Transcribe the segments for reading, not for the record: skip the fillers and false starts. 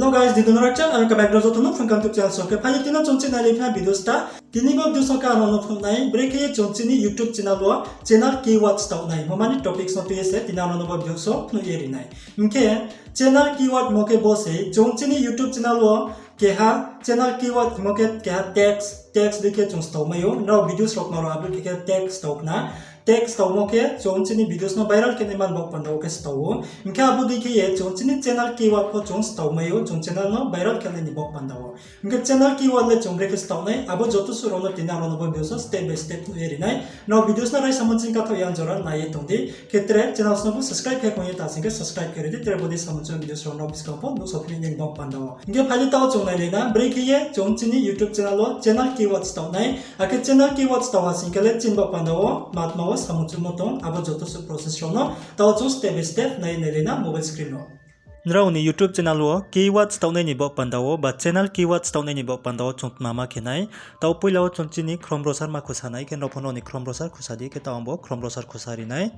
Hello guys, dito na Rachel. Welcome back to the YouTube channel. So, kaya tina chonchi na live na videos ta. Tini ko video ka ano no nai Brekhe chonchi ni YouTube channel lo channel keywords ta nai. Mamani topics no pese tina ano no video so no yeri nai. Inke channel keyword mo ke bose chonchi ni YouTube channel lo keha channel keyword mo ke keha text dike chong staumayo. No videos rok no upload ke text stau na. Text tau mo ke chonchi ni videos no viral ke neman bok pandau ke stau. Inke abu dike ye chonchi ni channel keyword ko chong stau mayo chong channel no viral ke ni bok pandau. Inke channel keyword le chong Brekhe stau nai abu jotu suro no tina no videos step by step no eri nai. No videos na rai samunchin ka to yang joran nai tongdi ketre channel no subscribe ke koye ta singe subscribe kere di tre bodi samunchin videos ro no biska po no sopni ni bok pandau. Inke phali tau chong nai le na Brekhe ye chonchi ni YouTube channel lo channel keyword stau nai ake channel keyword stau asing ke le chin bok pandau matma samunchin motong abo joto su process rono tao chu step by step nai nelena mobile screen no nrao ni YouTube channel wo keywords tau nai ni bok pandao ba channel keywords tau nai ni bok pandao chung mama kenai tao puilao chonchi ni Chrome browser ma khusanai ke nopono ni Chrome browser khusadi ke tao bo Chrome browser khusari nai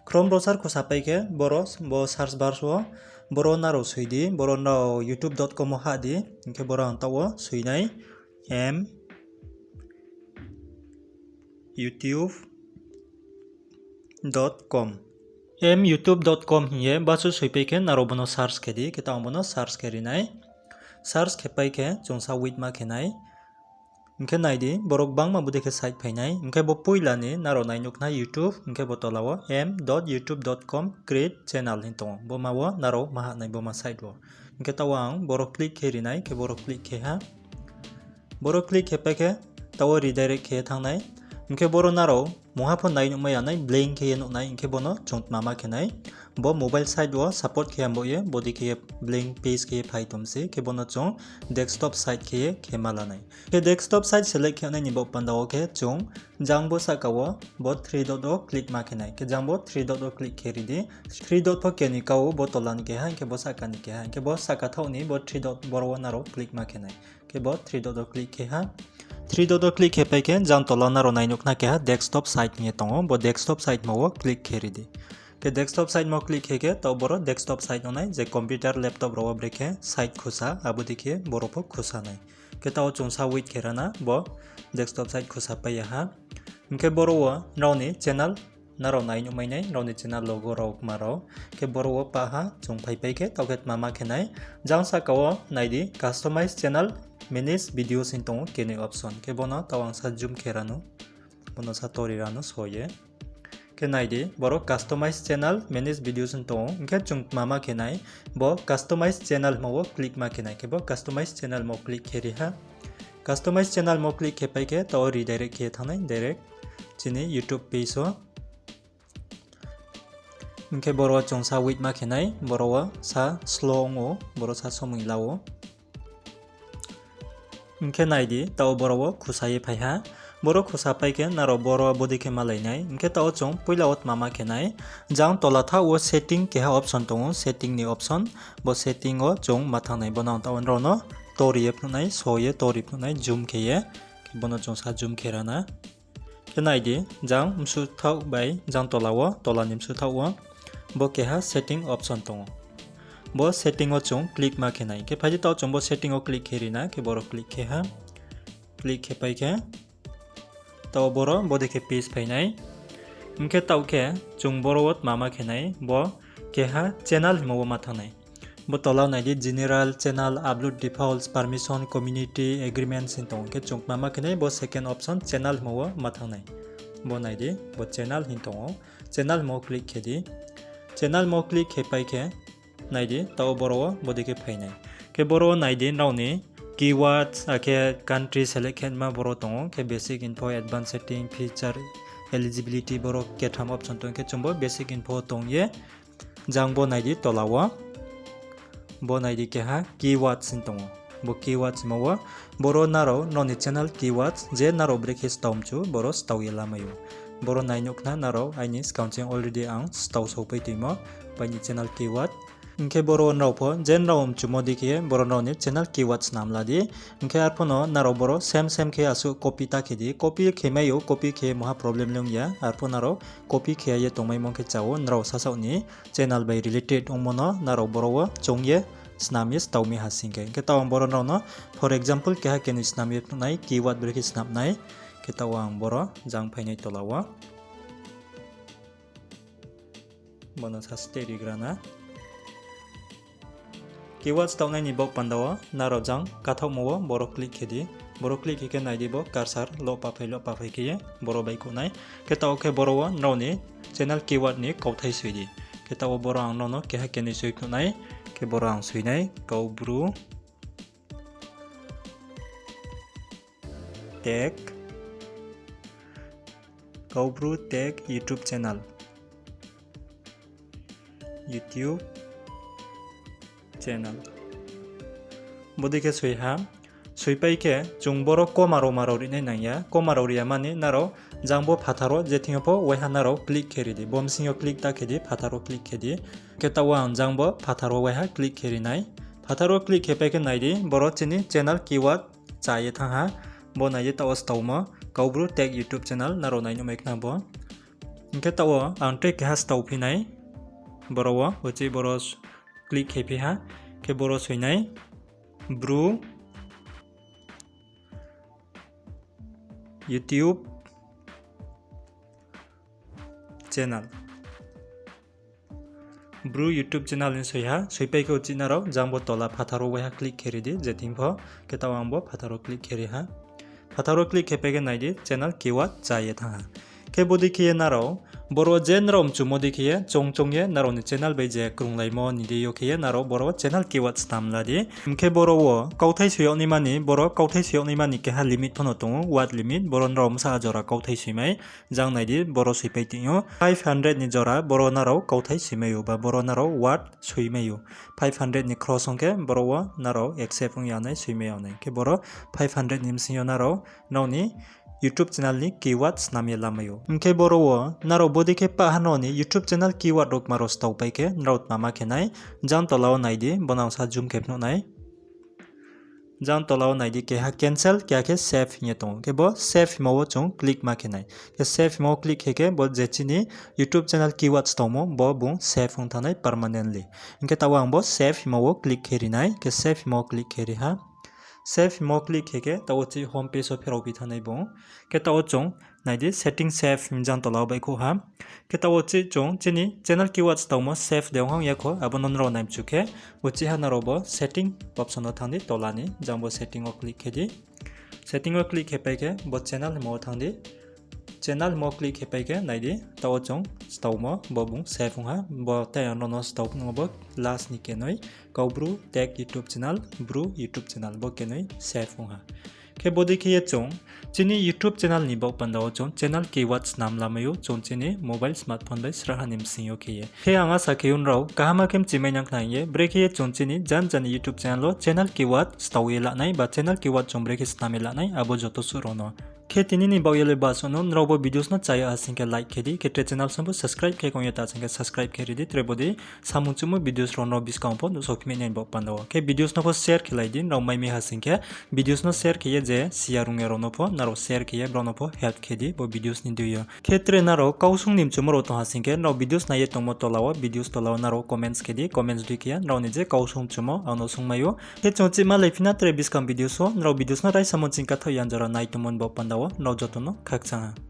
Chrome browser khusapai ke boros bo search bar so boro naro suidi boro no youtube.com ha di ke boro antawo suinai youtube.com youtube.com hiye basu suipai ke naro bono search kedi kita bono search keri nai search kepai ke chongsa with ma kenai inke naidi borok bangma bude ke site phainai inke bo puilani naro nainuk na YouTube inke bo tolawo m.youtube.com create channel hinto bo mawo naro maha nai bo ma site wo inke tawang borok click keri nai ke borok click ke ha borok click kepai ke tawo redirect ke thangnai inke boro naro mohapon nai nukmai anai blank ke nuknai inke bono chont mama kenai bo mobile site wo support ke amboye body ke blank page ke phai tomse ke bono chong desktop site ke malanai ke desktop site select ke nai ni bo pandao ke chong jangbo sakawo bo 3 dot o click ma kenai ke jangbo 3 dot o click ke ridi 3 dot po ke ni kawo bo tolan ke ha ke bo sakani ke ha ke bo sakatho ni bo 3 dot boro naro click ma kenai ke bo 3 dot o click ke ha 3 dot o click hepai ke jang tolana ro nainuk na ke ha desktop site nge tongo bo desktop site mo click keri di ke desktop site mo click hege to boro desktop site no nai je computer laptop ro Brekhe site khusa abu dikhe boro po khusa nai ke taw chungsa wait kerana bo desktop site khusa pai ha inke boro wa rauni channel naro nainuk mai nai rauni channel logo ro maro ke boro wa pa ha chung pai pai ke tawget mama khenai jang sa kawo naidi customize channel manage videos into kene option ke bono tawang sa zoom kerano bono sa tori rano soye ke naidi boro customize channel manage videos into ke chung mama kenai bo customize channel mo click ma kenai ke bo customize channel mo click keri ha customize channel mo click ke pai ke to redirect ke thanai direct chini YouTube page so ke boro chung sa with ma kenai boro sa slow ngo boro sa somui lawo inke naidi tao boro khusai phaiha boro khusa pai ke naro boro bodi ke malai nai inke tao chong puila ot mama ke nai jang tola tha o setting ke ha option tongo setting ni option bo setting o chong matha nai bona tao ro no tori ep nai soye tori nai zoom ke ye ke bono chong sa zoom ke rana ke naidi jang msu thau bai jang tola o tola nim su thau o bo ke ha setting option tongo bo setting o chung click ma ke nai ke phaji taw chung bo setting o click keri na ke boro click ke ha click ke pai ke taw boro bodi ke page pai nai inke taw ke chung boro ot mama ke nai bo ke ha channel mo ma thanai bo tola nai di general channel upload defaults permission community agreements into ke chung mama ke nai bo second option channel mo ma thanai bo nai di bo channel hinto channel mo click ke di channel mo click ke pai ke naidi tao boro bodi ke phainai ke boro naidi rauni keywords ake country select ma boro tongo ke basic info advanced setting feature eligibility boro ke tham option tong ke chumbo basic info tong ye jangbo naidi tolawa bo naidi ke ha keywords sin tongo bo keywords mo boro naro noni channel keywords je naro Brekhe stomchu boro stauyela mayo boro nainuk na naro aini counting already ang staw so pai timo pani channel keyword inke boro nrao po jen rao chumodi ke boro nrao ni channel keywords namla di inke arpono naro boro same ke asu copy ta ke di copy ke mayo copy ke moha problem lung ya arpo naro copy ke ye tongmai mong ke chao nrao sasau ni channel by related ongmono naro boro chongye snami staumi hasingke kita ang boro no for example keha keni snami nai keyword brekhe snap nai kita ang boro jang phainai tolawa bono saste rigrana keyword staunai ni bok pandawa naro jang kathokmo boro click khedi boro click ke nai dibo cursor lo paphai ke boro bai ko nai kita oke boro wa nro ni channel keyword ni kauthai suidi kita o boro ang no keha keni sui ko nai ke boro ang sui nai Kaubru tag YouTube channel bodike sui ha sui pai ke chung boro komaro ri nai nangya komaro ri mani naro jangbo phatharo jethingo waiha naro click kheri di bomsingo click ta khedi phatharo click khedi keta wa jangbo phatharo waiha click kheri nai phatharo click khepai ke nai di boro chini channel keyword chaye thangha bo nai ta ostawma Kaubru tag YouTube channel naro nai no mekna bo keta wa ante ke has tawphi nai boro wa hochi boro click khepi ha ke boro sui nai bru YouTube channel ni soiha soipai ko chinaro jangbo tola phatharo waiha click kheri di jetingpho ketawangbo phatharo click kheri ha phatharo click khepege naidi channel keyword chaye tha ke bodi khiye naro boro jenrom chumodi khiye chongchongye naro ni channel bai je krunglaimo ni de yo khiye naro boro channel keyword stamla di mkhe boro wo kauthai suyokni mani boro kauthai suyokni mani ke ha limit phono tongo word limit boro rom sa jora kauthai suimai jang naidi boro suipai tingo 500 ni jora boro naro kauthai suimayo ba boro naro word suimayo 500 ni cross ongke boro wo naro accept ong yanai suimayo nai ke boro 500 ni msinyo naro noni YouTube channel ni keyword snami lamayo mke boro wo naro bodi ke pahano ni YouTube channel keyword rok maro stau pai ke nraut mama ke nai jan tolao naidi bonang sa zoom kepno nai jan tolao naidi ke ha cancel kya ke save nye tong ke bo save mo chung click ma ke nai ke save mo click he ke bo jechini YouTube channel keyword stau mo bo bung save ong thanai permanently inke tawang bo save mo click heri nai ke save mo click heri ha save mo click heke tawo chi home page of pherawi thanai bong ke tawo chong naidi setting save minjan tolaw bai ko ha ke tawo chi chong chini channel keywords tawmo save deong hang yakho abonon ro naim chuke uchi hanaro bo setting option o thangdi tolani jambo setting o click hedi setting o click hepai ke bo channel mo thangdi channel mo click hepai ke naidi tawo chong stawmo bo bung save ha bo ta no staw bo last ni ke noi Kaubru tag YouTube channel bru YouTube channel bo ke noi save ha ke bodi ke chong chini YouTube channel ni bok pandaw chong channel keywords nam lamayo chong chini mobile smartphone bai sraha nim singyo ke he anga sakheun rao kahama kem chimainang khnaye Brekhe chong chini jan YouTube channel lo channel keyword Stauyaoh la nai ba channel keyword chong Brekhe sname la nai abo joto surono ke tinini bawyale basono nrao videos no chaya asingke like khedi ke channel sambu subscribe ke kongya ta singke subscribe kheri di trebodi samungchumu videos ro no discount po sokme nai bok pandaw ke videos no po share khilai din rao mai me hasingke videos no share khiye je siarung ero no po naro share khiye bro no po help khedi bo videos ni duyo khetre naro kausung nim chumro to hasingke no videos na ye tongmo tolawa videos tolawa naro comments khedi comments dukiya naro ni je kausung chumo ano sungmayo ke chonchi ma leifina tre biskam videos o naro videos na rai samon chingka thoyan jara nai tumon bok pandaw no jotono khakchanga